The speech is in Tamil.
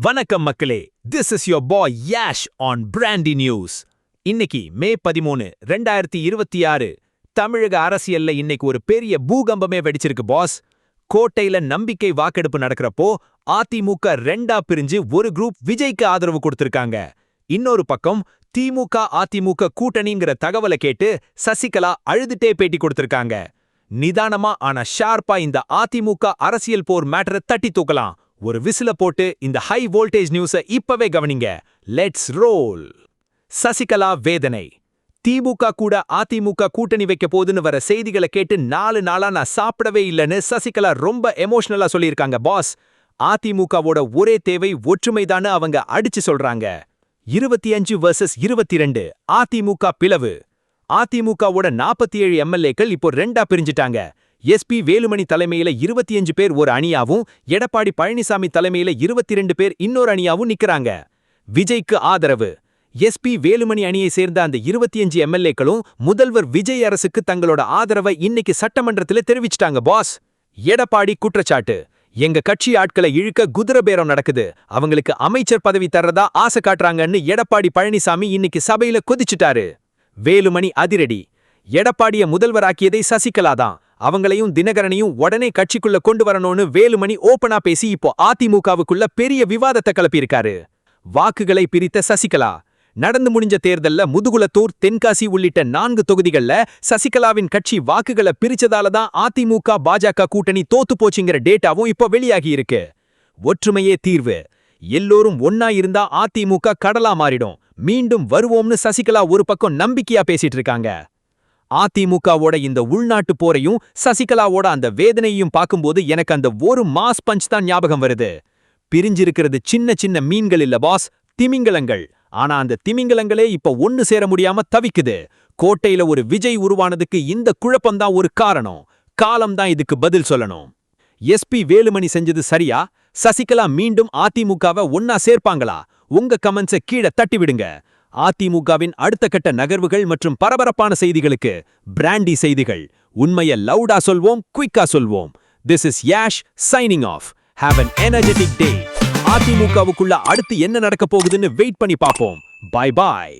வணக்கம் மக்களே, this is your bye Yash on brandy news. இன்னைக்கு மே 13, 2026. தமிழக அரசியல்ல இன்னைக்கு ஒரு பெரிய பூகம்பமே வெடிச்சிருக்கு பாஸ். கோட்டையில நம்பிக்கை வாக்கெடுப்பு நடக்கிறப்போ அதிமுக ரெண்டா பிரிஞ்சு ஒரு குரூப் விஜய்க்கு ஆதரவு கொடுத்திருக்காங்க. இன்னொரு பக்கம் திமுக அதிமுக கூட்டணிங்கிற தகவலை கேட்டு சசிகலா அழுதுட்டே பேட்டி கொடுத்திருக்காங்க. நிதானமா ஆனா ஷார்ப்பா இந்த அதிமுக அரசியல் போர் மேட்டரை தட்டி தூக்கலாம். ஒரு விசில போட்டு இந்த ஹை வோல்டேஜ் நியூஸை இப்பவே கவனிங்க. Let's role. சசிகலா வேதனை. திமுக கூட அதிமுக கூட்டணி வைக்க போதுன்னு வர செய்திகளை கேட்டு 4 நாளா நான் சாப்பிடவே இல்லைன்னு சசிகலா ரொம்ப எமோஷனலா சொல்லியிருக்காங்க பாஸ். அதிமுகவோட ஒரே தேவை ஒற்றுமைதான்னு அவங்க அடிச்சு சொல்றாங்க. 25 vs 22 அதிமுக பிளவு. அதிமுகவோட 47 எம்எல்ஏக்கள் இப்போ ரெண்டா பிரிஞ்சிட்டாங்க. எஸ்பி வேலுமணி தலைமையில 25 பேர் ஒரு அணியாவும், எடப்பாடி பழனிசாமி தலைமையில 22 பேர் இன்னொரு அணியாவும் நிக்கறாங்க. விஜய்க்கு ஆதரவு. எஸ்பி வேலுமணி அணியை சேர்ந்த அந்த 25 எம்எல்ஏக்களும் முதல்வர் விஜய் அரசுக்கு தங்களோட ஆதரவை இன்னைக்கு சட்டமன்றத்தில் தெரிவிச்சிட்டாங்க பாஸ். எடப்பாடி குற்றச்சாட்டு. எங்க கட்சி ஆட்களை இழுக்க குதிரை பேரம் நடக்குது, அவங்களுக்கு அமைச்சர் பதவி தர்றதா ஆசை காட்டுறாங்கன்னு எடப்பாடி பழனிசாமி இன்னைக்கு சபையில கொதிச்சுட்டாரு. வேலுமணி அதிரடி. எடப்பாடிய முதல்வராக்கியதை சசிகலா தான், அவங்களையும் தினகரனையும் உடனே கட்சிக்குள்ள கொண்டு வரணும்னு வேலுமணி ஓபனா பேசி இப்போ அதிமுகவுக்குள்ள பெரிய விவாதத்தை கிளப்பியிருக்காரு. வாக்குகளை பிரித்த சசிகலா. நடந்து முடிஞ்ச தேர்தல்ல முதுகுளத்தூர், தென்காசி உள்ளிட்ட 4 தொகுதிகள்ல சசிகலாவின் கட்சி வாக்குகளை பிரிச்சதாலதான் அதிமுக பாஜக கூட்டணி தோத்து போச்சுங்கிற டேட்டாவும் இப்போ வெளியாகி இருக்கு. ஒற்றுமையே தீர்வு. எல்லோரும் ஒன்னா இருந்தா அதிமுக கடலா மாறிடும், மீண்டும் வருவோம்னு சசிகலா ஒரு பக்கம் நம்பிக்கையா பேசிட்டு இருக்காங்க. அதிமுகவோட இந்த உள்நாட்டு போரையும் சசிகலாவோட அந்த வேதனையையும் பார்க்கும்போது எனக்கு அந்த ஒரு மாஸ் பஞ்ச் தான் ஞாபகம் வருது. பிரிஞ்சிருக்கிறது சின்ன சின்ன மீன்கள் இல்ல பாஸ், திமிங்கலங்கள். ஆனா அந்த திமிங்கலங்களே இப்ப ஒன்னு சேர முடியாம தவிக்குது. கோட்டையில ஒரு விஜய் உருவானதுக்கு இந்த குழப்பம்தான் ஒரு காரணம். காலம்தான் இதுக்கு பதில் சொல்லணும். எஸ்பி வேலுமணி செஞ்சது சரியா? சசிகலா மீண்டும் அதிமுகவை ஒன்னா சேர்ப்பாங்களா? உங்க கமெண்ட்ஸை கீழே தட்டி விடுங்க. அதிமுகவின் அடுத்த கட்ட நகர்வுகள் மற்றும் பரபரப்பான செய்திகளுக்கு பிராண்டி செய்திகள். உண்மையை லவுடா சொல்வோம், குயிக்கா சொல்வோம். This is Yash signing off. Have an energetic day. அதிமுகவுக்குள்ள அடுத்து என்ன நடக்க போகுதுன்னு வெயிட் பண்ணி பார்ப்போம். Bye bye.